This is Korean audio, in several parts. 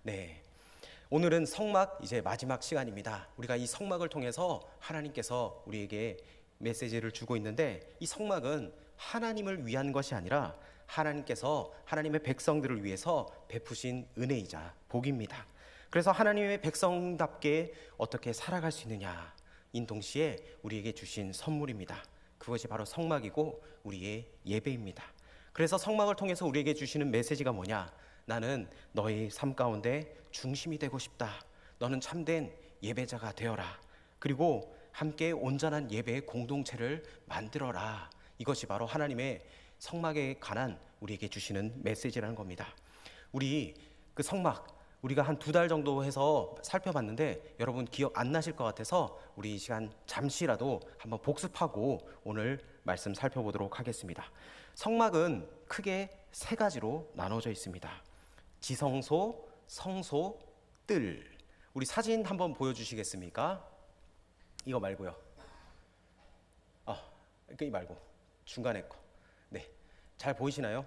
네. 오늘은 성막 이제 마지막 시간입니다. 우리가 이 성막을 통해서 하나님께서 우리에게 메시지를 주고 있는데, 이 성막은 하나님을 위한 것이 아니라 하나님께서 하나님의 백성들을 위해서 베푸신 은혜이자 복입니다. 그래서 하나님의 백성답게 어떻게 살아갈 수 있느냐, 인 동시에 우리에게 주신 선물입니다. 그것이 바로 성막이고 우리의 예배입니다. 그래서 성막을 통해서 우리에게 주시는 메시지가 뭐냐? 나는 너의 삶 가운데 중심이 되고 싶다. 너는 참된 예배자가 되어라. 그리고 함께 온전한 예배의 공동체를 만들어라. 이것이 바로 하나님의 성막에 관한 우리에게 주시는 메시지라는 겁니다. 우리 그 성막, 우리가 한 2달 정도 해서 살펴봤는데 여러분 기억 안 나실 것 같아서 우리 이 시간 잠시라도 한번 복습하고 오늘 말씀 살펴보도록 하겠습니다. 성막은 크게 3가지로 나눠져 있습니다. 지성소, 성소, 뜰. 우리 사진 한번 보여주시겠습니까? 이거 말고요. 이 말고 중간에 거. 네, 잘 보이시나요?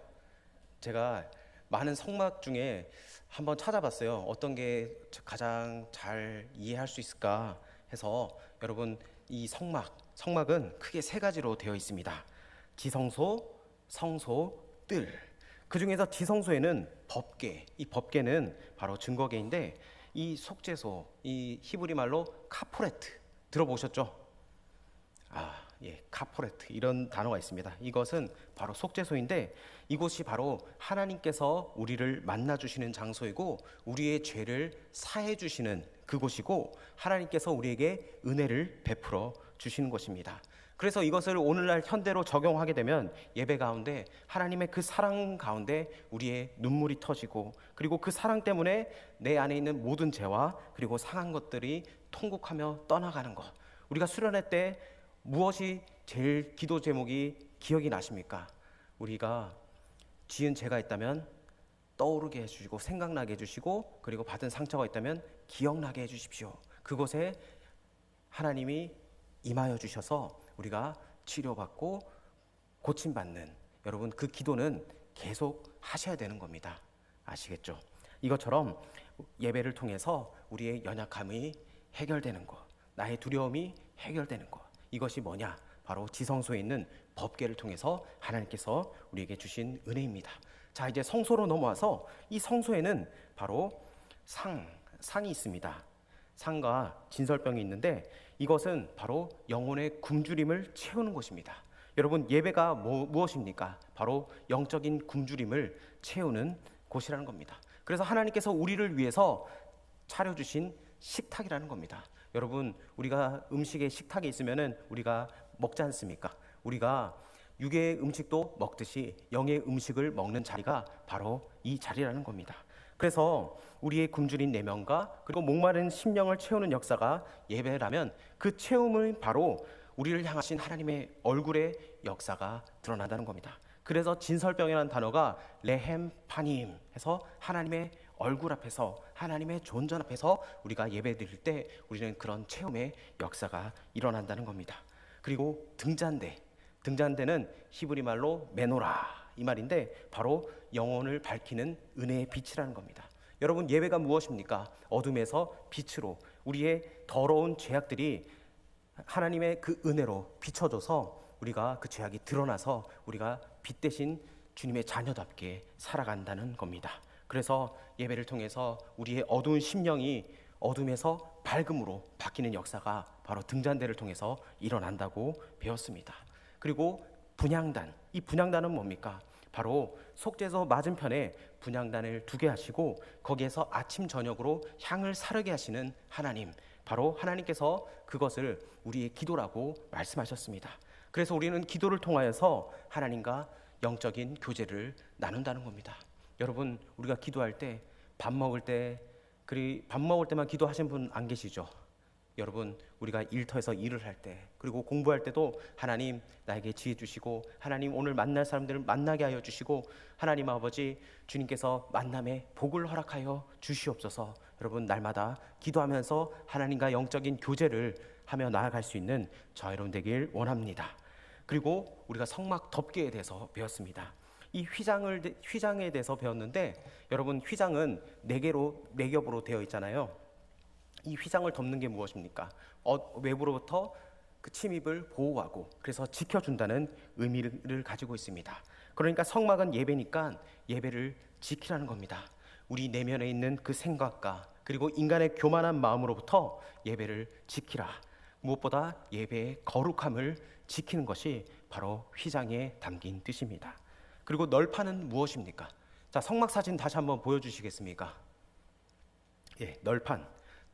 제가 많은 성막 중에 한번 찾아봤어요. 어떤 게 가장 잘 이해할 수 있을까 해서 여러분, 이 성막은 크게 3가지로 되어 있습니다. 지성소, 성소, 뜰. 그 중에서 지성소에는 법궤, 이 법궤는 바로 증거궤인데, 이 속죄소, 이 히브리 말로 카포레트 들어보셨죠? 카포레트, 이런 단어가 있습니다. 이것은 바로 속죄소인데, 이곳이 바로 하나님께서 우리를 만나주시는 장소이고 우리의 죄를 사해 주시는 그곳이고 하나님께서 우리에게 은혜를 베풀어 주시는 것입니다. 그래서 이것을 오늘날 현대로 적용하게 되면 예배 가운데 하나님의 그 사랑 가운데 우리의 눈물이 터지고, 그리고 그 사랑 때문에 내 안에 있는 모든 죄와 그리고 상한 것들이 통곡하며 떠나가는 것. 우리가 수련회 때 무엇이 제일 기도 제목이 기억이 나십니까? 우리가 지은 죄가 있다면 떠오르게 해주시고 생각나게 해주시고, 그리고 받은 상처가 있다면 기억나게 해주십시오. 그곳에 하나님이 임하여 주셔서 우리가 치료받고 고침받는, 여러분 그 기도는 계속 하셔야 되는 겁니다. 아시겠죠? 이것처럼 예배를 통해서 우리의 연약함이 해결되는 것, 나의 두려움이 해결되는 것, 이것이 뭐냐? 바로 지성소에 있는 법궤를 통해서 하나님께서 우리에게 주신 은혜입니다. 자, 이제 성소로 넘어와서 이 성소에는 바로 상이 있습니다. 상과 진설병이 있는데, 이것은 바로 영혼의 굶주림을 채우는 곳입니다. 여러분, 예배가 무엇입니까? 바로 영적인 굶주림을 채우는 곳이라는 겁니다. 그래서 하나님께서 우리를 위해서 차려주신 식탁이라는 겁니다. 여러분, 우리가 음식에 식탁에 있으면은 우리가 먹지 않습니까? 우리가 육의 음식도 먹듯이 영의 음식을 먹는 자리가 바로 이 자리라는 겁니다. 그래서 우리의 굶주린 내면과 그리고 목마른 심령을 채우는 역사가 예배라면, 그 채움은 바로 우리를 향하신 하나님의 얼굴의 역사가 드러난다는 겁니다. 그래서 진설병이라는 단어가 레헴 파님 해서 하나님의 얼굴 앞에서, 하나님의 존전 앞에서 우리가 예배 드릴 때 우리는 그런 체험의 역사가 일어난다는 겁니다. 그리고 등잔대는 히브리 말로 메노라, 이 말인데 바로 영혼을 밝히는 은혜의 빛이라는 겁니다. 여러분, 예배가 무엇입니까? 어둠에서 빛으로 우리의 더러운 죄악들이 하나님의 그 은혜로 비춰져서 우리가 그 죄악이 드러나서 우리가 빛 대신 주님의 자녀답게 살아간다는 겁니다. 그래서 예배를 통해서 우리의 어두운 심령이 어둠에서 밝음으로 바뀌는 역사가 바로 등잔대를 통해서 일어난다고 배웠습니다. 그리고 분향단, 이 분향단은 뭡니까? 바로 속죄소 맞은편에 분향단을 2개 하시고 거기에서 아침 저녁으로 향을 사르게 하시는 하나님, 바로 하나님께서 그것을 우리의 기도라고 말씀하셨습니다. 그래서 우리는 기도를 통하여서 하나님과 영적인 교제를 나눈다는 겁니다. 여러분, 우리가 기도할 때 밥 먹을 때만 기도하신 분 안 계시죠? 여러분, 우리가 일터에서 일을 할 때, 그리고 공부할 때도 하나님 나에게 지혜 주시고, 하나님 오늘 만날 사람들을 만나게 하여 주시고, 하나님 아버지 주님께서 만남의 복을 허락하여 주시옵소서. 여러분, 날마다 기도하면서 하나님과 영적인 교제를 하며 나아갈 수 있는 저 여러분 되길 원합니다. 그리고 우리가 성막 덮개에 대해서 배웠습니다. 이 휘장에 대해서 배웠는데, 여러분 휘장은 네 겹으로 되어 있잖아요. 이 휘장을 덮는 게 무엇입니까? 외부로부터 그 침입을 보호하고 그래서 지켜준다는 의미를 가지고 있습니다. 그러니까 성막은 예배니까 예배를 지키라는 겁니다. 우리 내면에 있는 그 생각과 그리고 인간의 교만한 마음으로부터 예배를 지키라. 무엇보다 예배의 거룩함을 지키는 것이 바로 휘장에 담긴 뜻입니다. 그리고 널판은 무엇입니까? 자, 성막 사진 다시 한번 보여주시겠습니까? 예,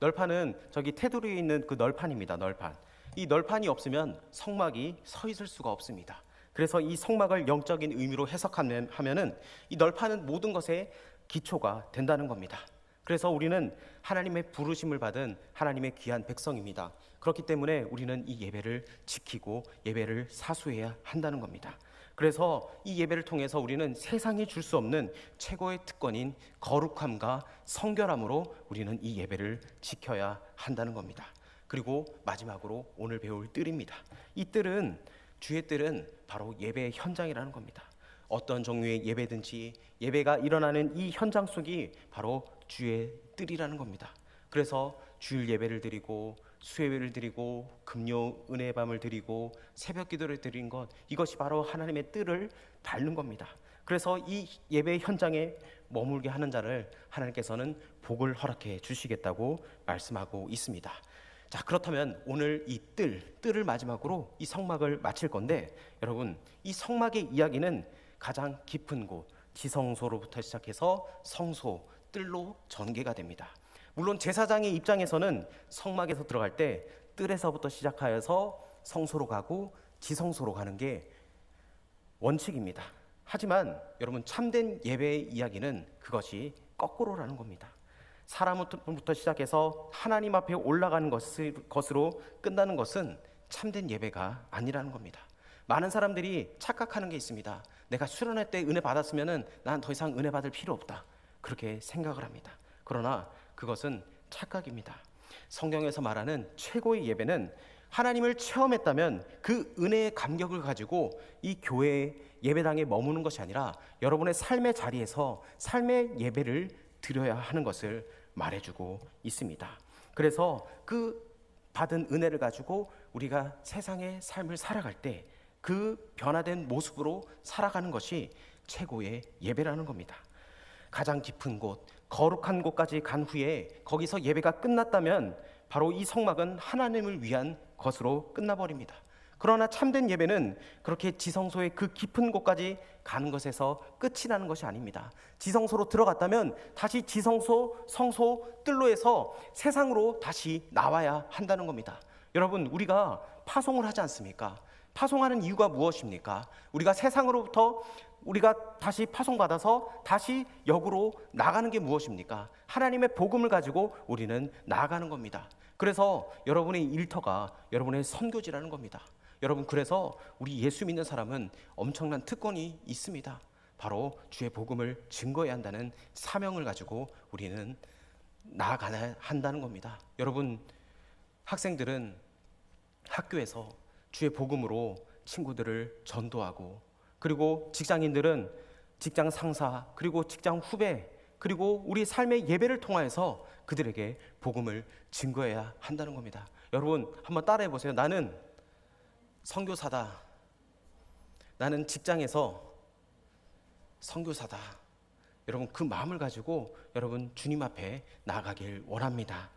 널판은 저기 테두리에 있는 그 널판입니다. 널판. 이 널판이 없으면 성막이 서 있을 수가 없습니다. 그래서 이 성막을 영적인 의미로 해석하면은 이 널판은 모든 것의 기초가 된다는 겁니다. 그래서 우리는 하나님의 부르심을 받은 하나님의 귀한 백성입니다. 그렇기 때문에 우리는 이 예배를 지키고 예배를 사수해야 한다는 겁니다. 그래서 이 예배를 통해서 우리는 세상이 줄 수 없는 최고의 특권인 거룩함과 성결함으로 우리는 이 예배를 지켜야 한다는 겁니다. 그리고 마지막으로 오늘 배울 뜰입니다. 이 뜰은, 주의 뜰은 바로 예배의 현장이라는 겁니다. 어떤 종류의 예배든지 예배가 일어나는 이 현장 속이 바로 주의 뜰이라는 겁니다. 그래서 주일 예배를 드리고 수요일을 드리고 금요 은혜의 밤을 드리고 새벽 기도를 드리는 것, 이것이 바로 하나님의 뜰을 밟는 겁니다. 그래서 이 예배 현장에 머물게 하는 자를 하나님께서는 복을 허락해 주시겠다고 말씀하고 있습니다. 자, 그렇다면 오늘 이 뜰을 마지막으로 이 성막을 마칠 건데, 여러분 이 성막의 이야기는 가장 깊은 곳 지성소로부터 시작해서 성소, 뜰로 전개가 됩니다. 물론 제사장의 입장에서는 성막에서 들어갈 때 뜰에서부터 시작하여서 성소로 가고 지성소로 가는 게 원칙입니다. 하지만 여러분 참된 예배의 이야기는 그것이 거꾸로라는 겁니다. 사람부터 시작해서 하나님 앞에 올라가는 것으로 끝나는 것은 참된 예배가 아니라는 겁니다. 많은 사람들이 착각하는 게 있습니다. 내가 수련회 때 은혜 받았으면 난 더 이상 은혜 받을 필요 없다, 그렇게 생각을 합니다. 그러나 그것은 착각입니다. 성경에서 말하는 최고의 예배는 하나님을 체험했다면 그 은혜의 감격을 가지고 이 교회 예배당에 머무는 것이 아니라 여러분의 삶의 자리에서 삶의 예배를 드려야 하는 것을 말해주고 있습니다. 그래서 그 받은 은혜를 가지고 우리가 세상의 삶을 살아갈 때 그 변화된 모습으로 살아가는 것이 최고의 예배라는 겁니다. 가장 깊은 곳, 거룩한 곳까지 간 후에 거기서 예배가 끝났다면 바로 이 성막은 하나님을 위한 것으로 끝나버립니다. 그러나 참된 예배는 그렇게 지성소의 그 깊은 곳까지 가는 것에서 끝이 나는 것이 아닙니다. 지성소로 들어갔다면 다시 지성소, 성소, 뜰로에서 세상으로 다시 나와야 한다는 겁니다. 여러분, 우리가 파송을 하지 않습니까? 파송하는 이유가 무엇입니까? 우리가 세상으로부터 우리가 다시 파송받아서 다시 역으로 나가는 게 무엇입니까? 하나님의 복음을 가지고 우리는 나아가는 겁니다. 그래서 여러분의 일터가 여러분의 선교지라는 겁니다. 여러분, 그래서 우리 예수 믿는 사람은 엄청난 특권이 있습니다. 바로 주의 복음을 증거해야 한다는 사명을 가지고 우리는 나아가야 한다는 겁니다. 여러분, 학생들은 학교에서 주의 복음으로 친구들을 전도하고, 그리고 직장인들은 직장 상사, 그리고 직장 후배, 그리고 우리 삶의 예배를 통하여서 그들에게 복음을 증거해야 한다는 겁니다. 여러분, 한번 따라해 보세요. 나는 선교사다. 나는 직장에서 선교사다. 여러분, 그 마음을 가지고 여러분 주님 앞에 나아가길 원합니다.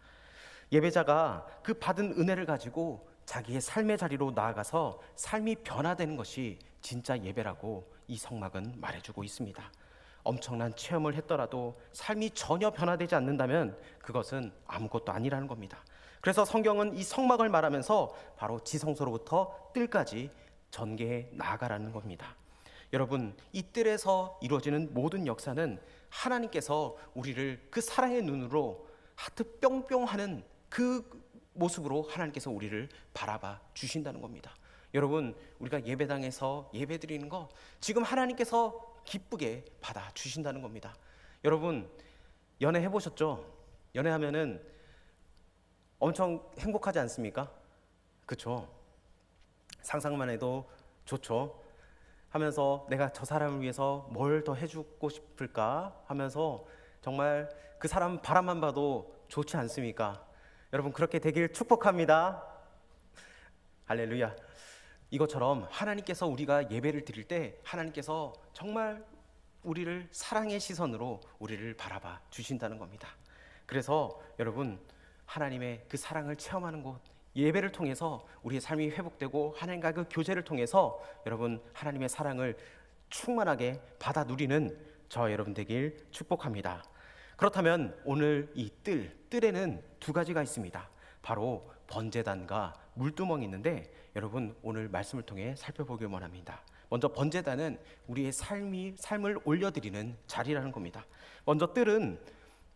예배자가 그 받은 은혜를 가지고 자기의 삶의 자리로 나아가서 삶이 변화되는 것이 진짜 예배라고 이 성막은 말해주고 있습니다. 엄청난 체험을 했더라도 삶이 전혀 변화되지 않는다면 그것은 아무것도 아니라는 겁니다. 그래서 성경은 이 성막을 말하면서 바로 지성소로부터 뜰까지 전개해 나아가라는 겁니다. 여러분, 이 뜰에서 이루어지는 모든 역사는 하나님께서 우리를 그 사랑의 눈으로 하트 뿅뿅 하는 그 모습으로 하나님께서 우리를 바라봐 주신다는 겁니다. 여러분, 우리가 예배당에서 예배드리는 거 지금 하나님께서 기쁘게 받아 주신다는 겁니다. 여러분, 연애 해보셨죠? 연애하면은 엄청 행복하지 않습니까? 그렇죠? 상상만 해도 좋죠. 하면서 내가 저 사람을 위해서 뭘 더 해주고 싶을까 하면서 정말 그 사람 바람만 봐도 좋지 않습니까? 여러분 그렇게 되길 축복합니다. 할렐루야. 이것처럼 하나님께서 우리가 예배를 드릴 때 하나님께서 정말 우리를 사랑의 시선으로 우리를 바라봐 주신다는 겁니다. 그래서 여러분 하나님의 그 사랑을 체험하는 곳, 예배를 통해서 우리의 삶이 회복되고 하나님과 그 교제를 통해서 여러분 하나님의 사랑을 충만하게 받아 누리는 저 여러분 되길 축복합니다. 그렇다면 오늘 이 뜰에는 두 가지가 있습니다. 바로 번제단과 물두멍이 있는데 여러분 오늘 말씀을 통해 살펴보길 원합니다. 먼저 번제단은 우리의 삶을 올려드리는 자리라는 겁니다. 먼저 뜰은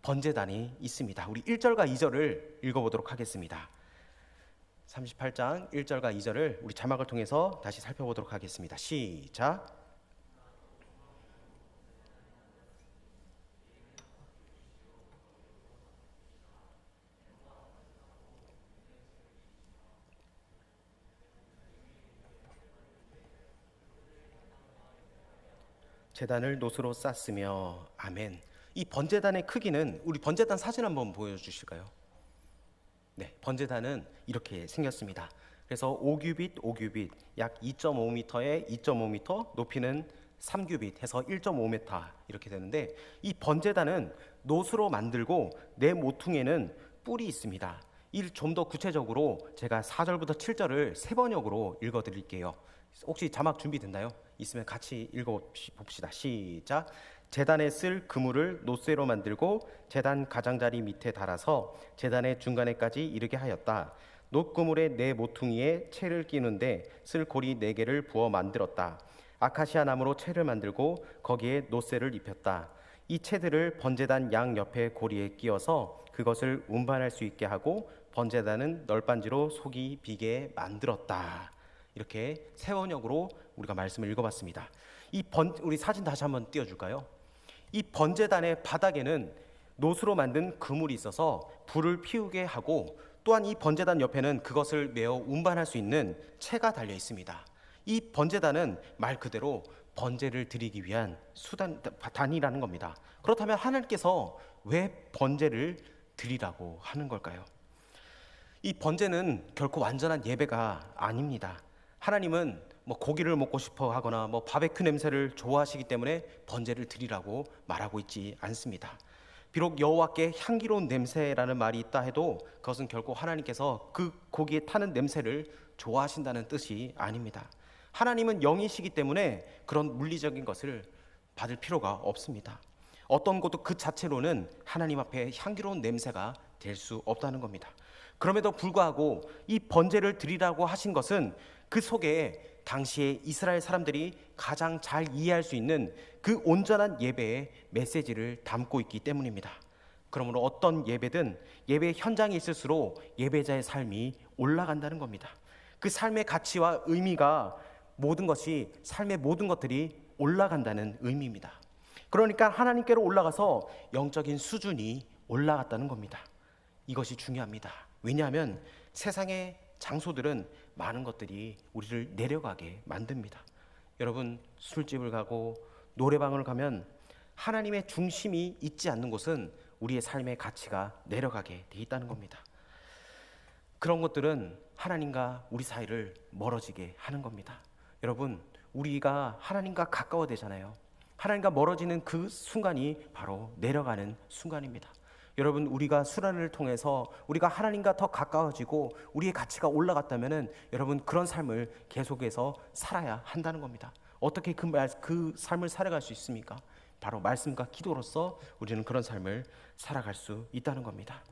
번제단이 있습니다. 우리 1절과 2절을 읽어보도록 하겠습니다. 38장 1절과 2절을 우리 자막을 통해서 다시 살펴보도록 하겠습니다. 시작. 제단을 노수로 쌌으며 아멘. 이 번제단의 크기는 우리 번제단 사진 한번 보여주실까요? 네, 번제단은 이렇게 생겼습니다. 그래서 5규빗 약 2.5m에 2.5m, 높이는 3규빗 해서 1.5m 이렇게 되는데 이 번제단은 노수로 만들고 내 모퉁이에는 뿔이 있습니다. 이 좀 더 구체적으로 제가 4절부터 7절을 세 번역으로 읽어드릴게요. 혹시 자막 준비됐나요? 있으면 같이 읽어봅시다. 시작. 제단에 쓸 그물을 노쇠로 만들고 제단 가장자리 밑에 달아서 제단의 중간에까지 이르게 하였다. 놋그물에 네 모퉁이에 채를 끼는데 쓸 고리 4개를 부어 만들었다. 아카시아 나무로 채를 만들고 거기에 노쇠를 입혔다. 이 채들을 번제단 양 옆에 고리에 끼워서 그것을 운반할 수 있게 하고 번제단은 널빤지로 속이 비게 만들었다. 이렇게 세 번역으로 우리가 말씀을 읽어봤습니다. 우리 사진 다시 한번 띄워줄까요? 이 번제단의 바닥에는 노수로 만든 그물이 있어서 불을 피우게 하고 또한 이 번제단 옆에는 그것을 메어 운반할 수 있는 채가 달려 있습니다. 이 번제단은 말 그대로 번제를 드리기 위한 단이라는 겁니다. 그렇다면 하나님께서 왜 번제를 드리라고 하는 걸까요? 이 번제는 결코 완전한 예배가 아닙니다. 하나님은 고기를 먹고 싶어 하거나 바베큐 냄새를 좋아하시기 때문에 번제를 드리라고 말하고 있지 않습니다. 비록 여호와께 향기로운 냄새라는 말이 있다 해도 그것은 결코 하나님께서 그 고기에 타는 냄새를 좋아하신다는 뜻이 아닙니다. 하나님은 영이시기 때문에 그런 물리적인 것을 받을 필요가 없습니다. 어떤 것도 그 자체로는 하나님 앞에 향기로운 냄새가 될 수 없다는 겁니다. 그럼에도 불구하고 이 번제를 드리라고 하신 것은 그 속에 당시에 이스라엘 사람들이 가장 잘 이해할 수 있는 그 온전한 예배의 메시지를 담고 있기 때문입니다. 그러므로 어떤 예배든 예배 현장에 있을수록 예배자의 삶이 올라간다는 겁니다. 그 삶의 가치와 의미가 모든 것이 삶의 모든 것들이 올라간다는 의미입니다. 그러니까 하나님께로 올라가서 영적인 수준이 올라갔다는 겁니다. 이것이 중요합니다. 왜냐하면 세상의 장소들은 많은 것들이 우리를 내려가게 만듭니다. 여러분 술집을 가고 노래방을 가면 하나님의 중심이 있지 않는 곳은 우리의 삶의 가치가 내려가게 돼 있다는 겁니다. 그런 것들은 하나님과 우리 사이를 멀어지게 하는 겁니다. 여러분 우리가 하나님과 가까워지잖아요. 하나님과 멀어지는 그 순간이 바로 내려가는 순간입니다. 여러분 우리가 수련을 통해서 우리가 하나님과 더 가까워지고 우리의 가치가 올라갔다면은 여러분 그런 삶을 계속해서 살아야 한다는 겁니다. 어떻게 그 삶을 살아갈 수 있습니까? 바로 말씀과 기도로서 우리는 그런 삶을 살아갈 수 있다는 겁니다.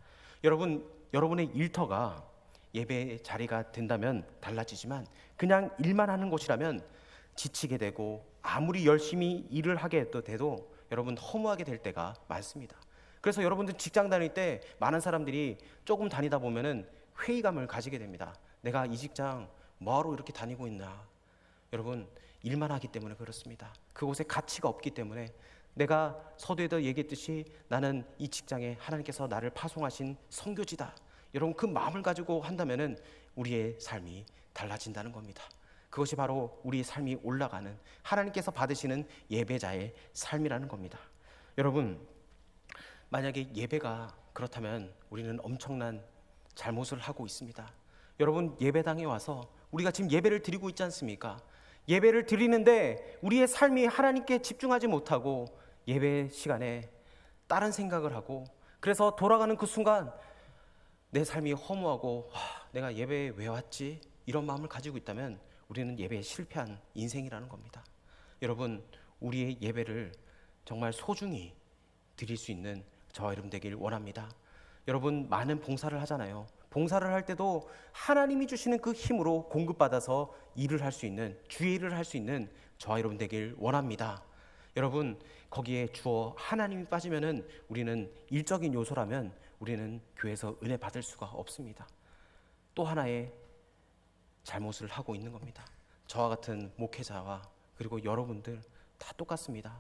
여러분의 일터가 예배 자리가 된다면 달라지지만 그냥 일만 하는 곳이라면 지치게 되고 아무리 열심히 일을 하게 돼도 여러분 허무하게 될 때가 많습니다. 그래서 여러분들 직장 다닐 때 많은 사람들이 조금 다니다 보면은 회의감을 가지게 됩니다. 내가 이 직장 뭐하러 이렇게 다니고 있나? 여러분 일만 하기 때문에 그렇습니다. 그곳에 가치가 없기 때문에 내가 서두에도 얘기했듯이 나는 이 직장에 하나님께서 나를 파송하신 선교지다. 여러분 그 마음을 가지고 한다면은 우리의 삶이 달라진다는 겁니다. 그것이 바로 우리의 삶이 올라가는, 하나님께서 받으시는 예배자의 삶이라는 겁니다. 여러분, 만약에 예배가 그렇다면 우리는 엄청난 잘못을 하고 있습니다. 여러분, 예배당에 와서 우리가 지금 예배를 드리고 있지 않습니까? 예배를 드리는데 우리의 삶이 하나님께 집중하지 못하고 예배 시간에 다른 생각을 하고, 그래서 돌아가는 그 순간 내 삶이 허무하고 내가 예배에 왜 왔지? 이런 마음을 가지고 있다면 우리는 예배에 실패한 인생이라는 겁니다. 여러분, 우리의 예배를 정말 소중히 드릴 수 있는 저와 여러분 되길 원합니다. 여러분, 많은 봉사를 하잖아요. 봉사를 할 때도 하나님이 주시는 그 힘으로 공급받아서 일을 할 수 있는, 주의 일을 할 수 있는 저와 여러분 되길 원합니다. 여러분, 거기에 주어 하나님이 빠지면은 우리는 일적인 요소라면 우리는 교회에서 은혜 받을 수가 없습니다. 또 하나의 잘못을 하고 있는 겁니다. 저와 같은 목회자와 그리고 여러분들 다 똑같습니다.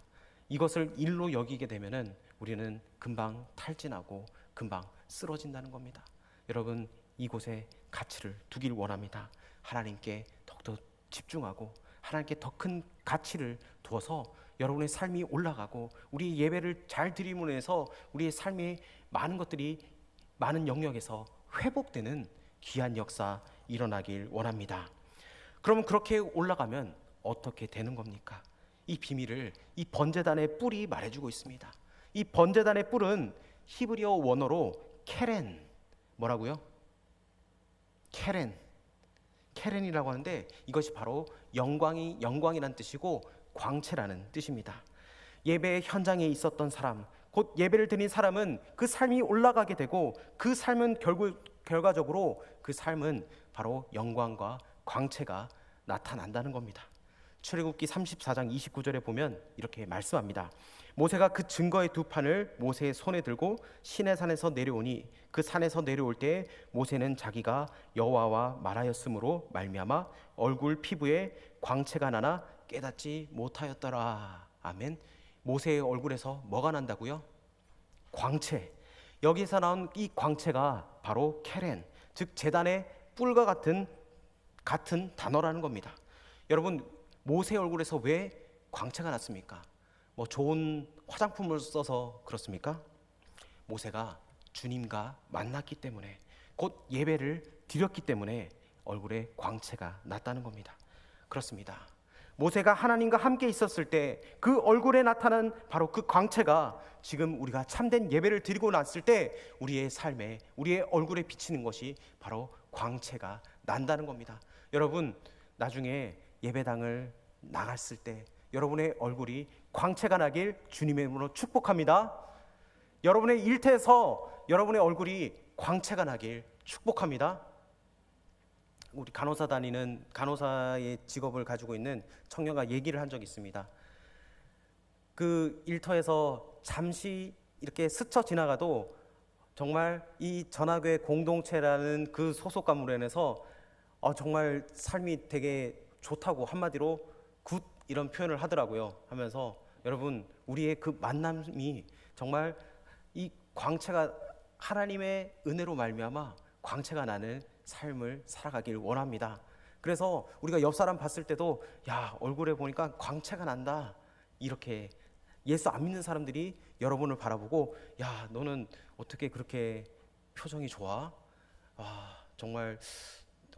이것을 일로 여기게 되면은 우리는 금방 탈진하고 금방 쓰러진다는 겁니다. 여러분, 이곳에 가치를 두길 원합니다. 하나님께 더욱더 집중하고 하나님께 더 큰 가치를 두어서 여러분의 삶이 올라가고 우리 예배를 잘 드림으로 해서 우리의 삶의 많은 것들이 많은 영역에서 회복되는 귀한 역사 일어나길 원합니다. 그러면 그렇게 올라가면 어떻게 되는 겁니까? 이 비밀을 이 번제단의 뿔이 말해주고 있습니다. 이 번제단의 뿔은 히브리어 원어로 케렌, 뭐라고요? 케렌이라고 하는데 이것이 바로 영광이라는 뜻이고 광채라는 뜻입니다. 예배 현장에 있었던 사람, 곧 예배를 드린 사람은 그 삶이 올라가게 되고 그 삶은 결과적으로 그 삶은 바로 영광과 광채가 나타난다는 겁니다. 출애굽기 34장 29절에 보면 이렇게 말씀합니다. 모세가 그 증거의 두 판을 모세의 손에 들고 시내산에서 내려오니 그 산에서 내려올 때 모세는 자기가 여호와와 말하였으므로 말미암아 얼굴 피부에 광채가 나나 깨닫지 못하였더라. 아멘. 모세의 얼굴에서 뭐가 난다고요? 광채. 여기서 나온 이 광채가 바로 케렌, 즉 제단의 뿔과 같은 단어라는 겁니다. 여러분, 모세 얼굴에서 왜 광채가 났습니까? 뭐 좋은 화장품을 써서 그렇습니까? 모세가 주님과 만났기 때문에, 곧 예배를 드렸기 때문에 얼굴에 광채가 났다는 겁니다. 그렇습니다. 모세가 하나님과 함께 있었을 때 그 얼굴에 나타난 바로 그 광채가 지금 우리가 참된 예배를 드리고 났을 때 우리의 삶에, 우리의 얼굴에 비치는 것이 바로 광채가 난다는 겁니다. 여러분, 나중에 예배당을 나갔을 때 여러분의 얼굴이 광채가 나길 주님의 이름으로 축복합니다. 여러분의 일터에서 여러분의 얼굴이 광채가 나길 축복합니다. 우리 간호사 다니는 간호사의 직업을 가지고 있는 청년과 얘기를 한 적이 있습니다. 그 일터에서 잠시 이렇게 스쳐 지나가도 정말 이 전학교회 공동체라는 그 소속감으로 인해서 정말 삶이 되게 좋다고, 한마디로 굿 이런 표현을 하더라고요. 하면서 여러분, 우리의 그 만남이 정말 이 광채가, 하나님의 은혜로 말미암아 광채가 나는 삶을 살아가길 원합니다. 그래서 우리가 옆 사람 봤을 때도 야, 얼굴에 보니까 광채가 난다, 이렇게 예수 안 믿는 사람들이 여러분을 바라보고 야, 너는 어떻게 그렇게 표정이 좋아? 정말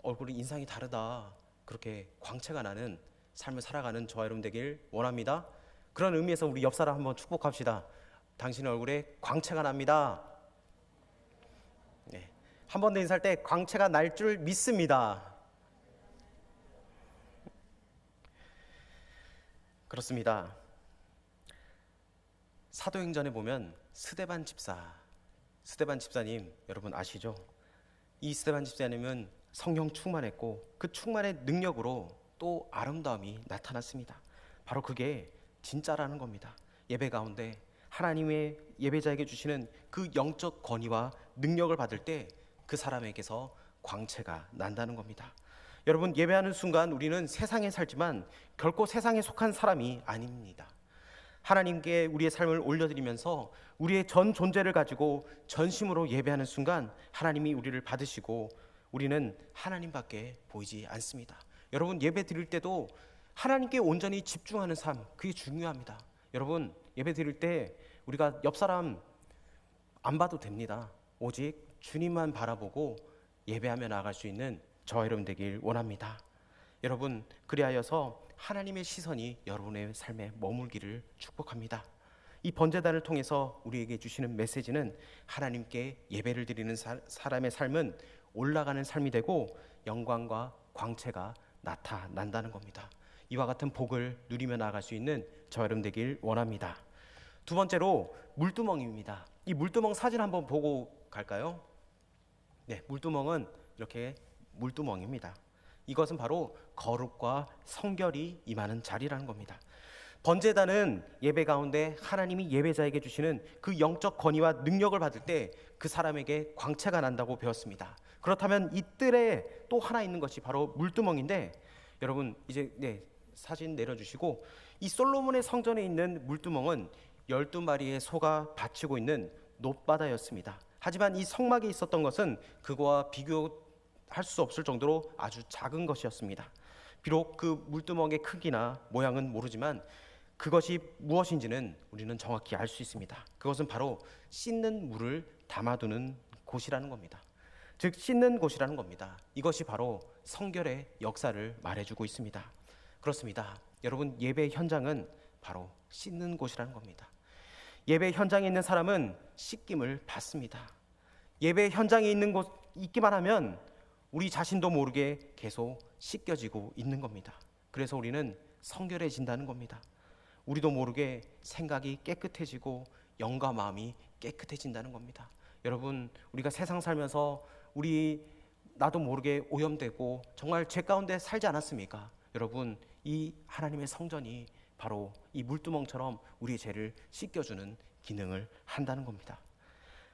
얼굴이 인상이 다르다, 그렇게 광채가 나는 삶을 살아가는 저와 여러분 되길 원합니다. 그런 의미에서 우리 옆 사람 한번 축복합시다. 당신의 얼굴에 광채가 납니다. 네. 한 번 더 인사할 때 광채가 날 줄 믿습니다. 그렇습니다. 사도행전에 보면 스데반 집사님 여러분 아시죠? 이 스데반 집사님은 성령 충만했고 그 충만의 능력으로 또 아름다움이 나타났습니다. 바로 그게 진짜라는 겁니다. 예배 가운데 하나님의 예배자에게 주시는 그 영적 권위와 능력을 받을 때 그 사람에게서 광채가 난다는 겁니다. 여러분, 예배하는 순간 우리는 세상에 살지만 결코 세상에 속한 사람이 아닙니다. 하나님께 우리의 삶을 올려드리면서 우리의 전 존재를 가지고 전심으로 예배하는 순간 하나님이 우리를 받으시고 우리는 하나님밖에 보이지 않습니다. 여러분, 예배 드릴 때도 하나님께 온전히 집중하는 삶, 그게 중요합니다. 여러분, 예배 드릴 때 우리가 옆 사람 안 봐도 됩니다. 오직 주님만 바라보고 예배하며 나아갈 수 있는 저와 여러분 되길 원합니다. 여러분, 그리하여서 하나님의 시선이 여러분의 삶에 머물기를 축복합니다. 이 번제단을 통해서 우리에게 주시는 메시지는 하나님께 예배를 드리는 사람의 삶은 올라가는 삶이 되고 영광과 광채가 나타난다는 겁니다. 이와 같은 복을 누리며 나아갈 수 있는 저와 여러분 되길 원합니다. 두 번째로 물두멍입니다. 이 물두멍 사진 한번 보고 갈까요? 네, 물두멍은 이렇게 물두멍입니다. 이것은 바로 거룩과 성결이 임하는 자리라는 겁니다. 번제단은 예배 가운데 하나님이 예배자에게 주시는 그 영적 권위와 능력을 받을 때 그 사람에게 광채가 난다고 배웠습니다. 그렇다면 이 뜰에 또 하나 있는 것이 바로 물두멍인데, 여러분 이제 사진 내려주시고, 이 솔로몬의 성전에 있는 물두멍은 12마리의 소가 바치고 있는 놋바다였습니다. 하지만 이 성막에 있었던 것은 그거와 비교할 수 없을 정도로 아주 작은 것이었습니다. 비록 그 물두멍의 크기나 모양은 모르지만 그것이 무엇인지는 우리는 정확히 알 수 있습니다. 그것은 바로 씻는 물을 담아두는 곳이라는 겁니다. 즉 씻는 곳이라는 겁니다. 이것이 바로 성결의 역사를 말해주고 있습니다. 그렇습니다. 여러분, 예배 현장은 바로 씻는 곳이라는 겁니다. 예배 현장에 있는 사람은 씻김을 받습니다. 예배 현장에 있기만 하면 우리 자신도 모르게 계속 씻겨지고 있는 겁니다. 그래서 우리는 성결해진다는 겁니다. 우리도 모르게 생각이 깨끗해지고 영과 마음이 깨끗해진다는 겁니다. 여러분, 우리가 세상 살면서 나도 모르게 오염되고 정말 죄 가운데 살지 않았습니까? 여러분, 이 하나님의 성전이 바로 이 물두멍처럼 우리의 죄를 씻겨주는 기능을 한다는 겁니다.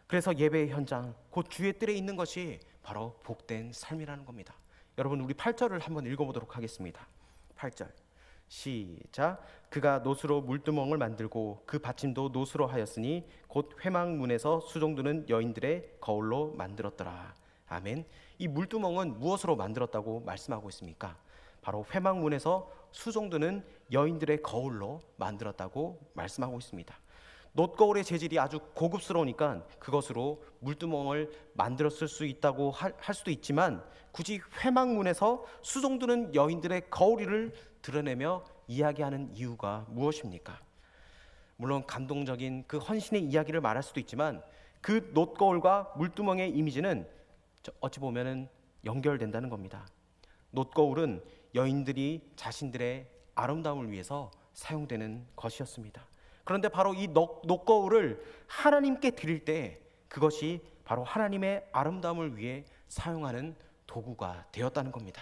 그래서 예배의 현장, 곧 주의 뜰에 있는 것이 바로 복된 삶이라는 겁니다. 여러분, 우리 8절을 한번 읽어보도록 하겠습니다. 8절 시작. 그가 놋으로 물두멍을 만들고 그 받침도 놋으로 하였으니 곧 회막문에서 수종드는 여인들의 거울로 만들었더라. 아멘. 이 물두멍은 무엇으로 만들었다고 말씀하고 있습니까? 바로 회막문에서 수종드는 여인들의 거울로 만들었다고 말씀하고 있습니다. 놋거울의 재질이 아주 고급스러우니까 그것으로 물두멍을 만들었을 수 있다고 할 수도 있지만, 굳이 회막문에서 수종드는 여인들의 거울을 드러내며 이야기하는 이유가 무엇입니까? 물론 감동적인 그 헌신의 이야기를 말할 수도 있지만, 그 놋거울과 물두멍의 이미지는 어찌 보면은 연결된다는 겁니다. 놋거울은 여인들이 자신들의 아름다움을 위해서 사용되는 것이었습니다. 그런데 바로 이 놋거울을 하나님께 드릴 때 그것이 바로 하나님의 아름다움을 위해 사용하는 도구가 되었다는 겁니다.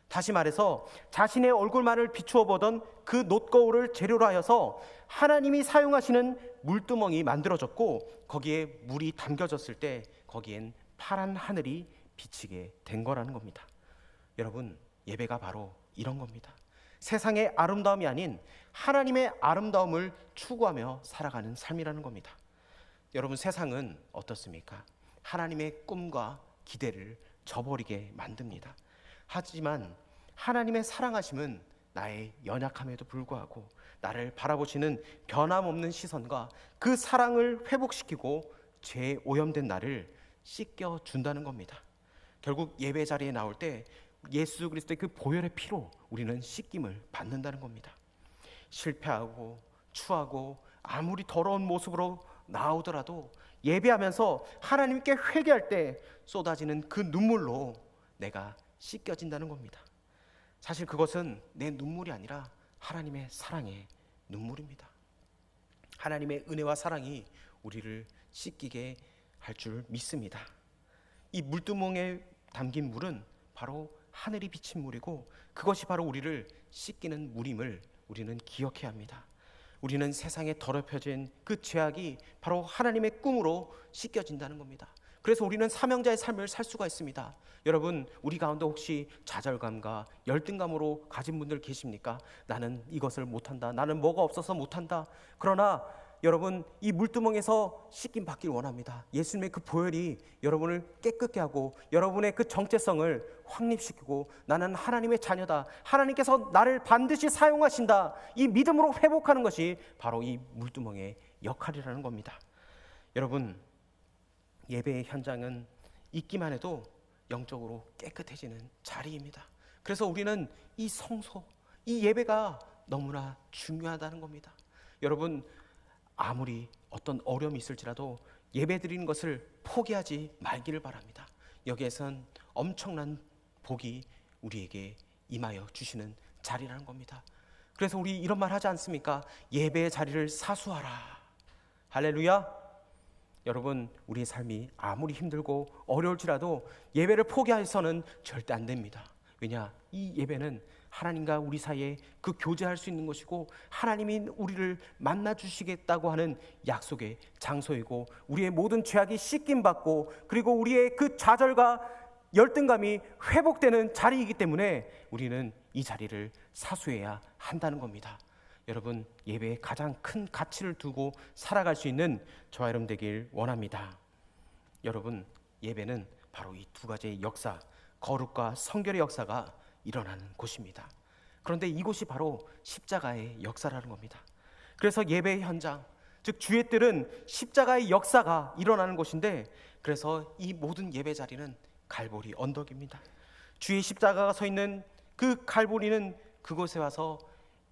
다시 말해서 자신의 얼굴만을 비추어 보던 그 놋거울을 재료로 하여서 하나님이 사용하시는 물두멍이 만들어졌고, 거기에 물이 담겨졌을 때 거기엔 파란 하늘이 비치게 된 거라는 겁니다. 여러분, 예배가 바로 이런 겁니다. 세상의 아름다움이 아닌 하나님의 아름다움을 추구하며 살아가는 삶이라는 겁니다. 여러분, 세상은 어떻습니까? 하나님의 꿈과 기대를 저버리게 만듭니다. 하지만 하나님의 사랑하심은 나의 연약함에도 불구하고 나를 바라보시는 변함없는 시선과 그 사랑을 회복시키고 죄에 오염된 나를 씻겨준다는 겁니다. 결국 예배 자리에 나올 때 예수 그리스도의 그 보혈의 피로 우리는 씻김을 받는다는 겁니다. 실패하고 추하고 아무리 더러운 모습으로 나오더라도 예배하면서 하나님께 회개할 때 쏟아지는 그 눈물로 내가 씻겨진다는 겁니다. 사실 그것은 내 눈물이 아니라 하나님의 사랑의 눈물입니다. 하나님의 은혜와 사랑이 우리를 씻기게 할 줄 믿습니다. 이 물두멍에 담긴 물은 바로 하늘이 비친 물이고, 그것이 바로 우리를 씻기는 물임을 우리는 기억해야 합니다. 우리는 세상에 더럽혀진 그 죄악이 바로 하나님의 꿈으로 씻겨진다는 겁니다. 그래서 우리는 사명자의 삶을 살 수가 있습니다. 여러분, 우리 가운데 혹시 좌절감과 열등감으로 가진 분들 계십니까? 나는 이것을 못한다. 나는 뭐가 없어서 못한다. 그러나 여러분 이 물두멍에서 씻김 받길 원합니다. 예수님의 그 보혈이 여러분을 깨끗게 하고 여러분의 그 정체성을 확립시키고 나는 하나님의 자녀다, 하나님께서 나를 반드시 사용하신다, 이 믿음으로 회복하는 것이 바로 이 물두멍의 역할이라는 겁니다. 여러분, 예배의 현장은 있기만 해도 영적으로 깨끗해지는 자리입니다. 그래서 우리는 이 성소, 이 예배가 너무나 중요하다는 겁니다. 여러분, 아무리 어떤 어려움이 있을지라도 예배 드리는 것을 포기하지 말기를 바랍니다. 여기에선 엄청난 복이 우리에게 임하여 주시는 자리라는 겁니다. 그래서 우리 이런 말 하지 않습니까? 예배의 자리를 사수하라. 할렐루야. 여러분, 우리의 삶이 아무리 힘들고 어려울지라도 예배를 포기해서는 절대 안 됩니다. 왜냐? 이 예배는 하나님과 우리 사이에 그 교제할 수 있는 것이고 하나님이 우리를 만나 주시겠다고 하는 약속의 장소이고 우리의 모든 죄악이 씻김 받고 그리고 우리의 그 좌절과 열등감이 회복되는 자리이기 때문에 우리는 이 자리를 사수해야 한다는 겁니다. 여러분, 예배에 가장 큰 가치를 두고 살아갈 수 있는 저와 여러분 되길 원합니다. 여러분, 예배는 바로 이 두 가지의 역사, 거룩과 성결의 역사가 일어나는 곳입니다. 그런데 이곳이 바로 십자가의 역사라는 겁니다. 그래서 예배의 현장, 즉 주의 뜰은 십자가의 역사가 일어나는 곳인데, 그래서 이 모든 예배 자리는 갈보리 언덕입니다. 주의 십자가가 서 있는 그 갈보리는 그곳에 와서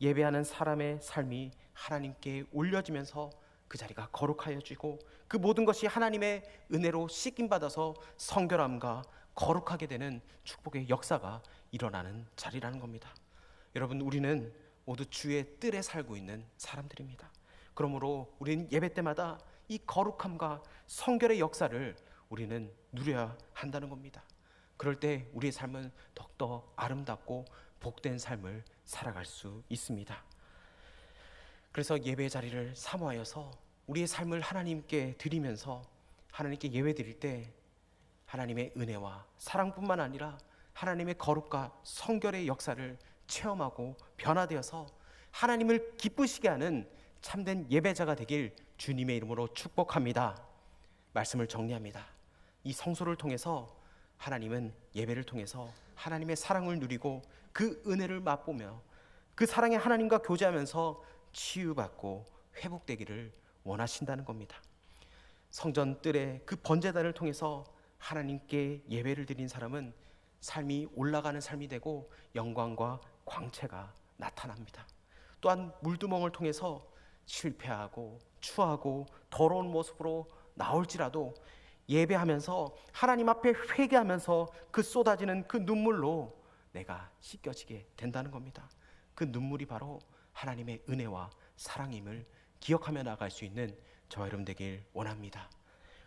예배하는 사람의 삶이 하나님께 올려지면서 그 자리가 거룩하여지고 그 모든 것이 하나님의 은혜로 씻김받아서 성결함과 거룩하게 되는 축복의 역사가 일어나는 자리라는 겁니다. 여러분, 우리는 모두 주의 뜰에 살고 있는 사람들입니다. 그러므로 우리는 예배 때마다 이 거룩함과 성결의 역사를 우리는 누려야 한다는 겁니다. 그럴 때 우리의 삶은 더욱더 아름답고 복된 삶을 살아갈 수 있습니다. 그래서 예배의 자리를 사모하여서 우리의 삶을 하나님께 드리면서 하나님께 예배 드릴 때 하나님의 은혜와 사랑뿐만 아니라 하나님의 거룩과 성결의 역사를 체험하고 변화되어서 하나님을 기쁘시게 하는 참된 예배자가 되길 주님의 이름으로 축복합니다. 말씀을 정리합니다. 이 성소를 통해서 하나님은 예배를 통해서 하나님의 사랑을 누리고 그 은혜를 맛보며 그 사랑의 하나님과 교제하면서 치유받고 회복되기를 원하신다는 겁니다. 성전 뜰의 그 번제단을 통해서 하나님께 예배를 드린 사람은 삶이 올라가는 삶이 되고 영광과 광채가 나타납니다. 또한 물두멍을 통해서 실패하고 추하고 더러운 모습으로 나올지라도 예배하면서 하나님 앞에 회개하면서 그 쏟아지는 그 눈물로 내가 씻겨지게 된다는 겁니다. 그 눈물이 바로 하나님의 은혜와 사랑임을 기억하며 나아갈 수 있는 저와 여러분 되길 원합니다.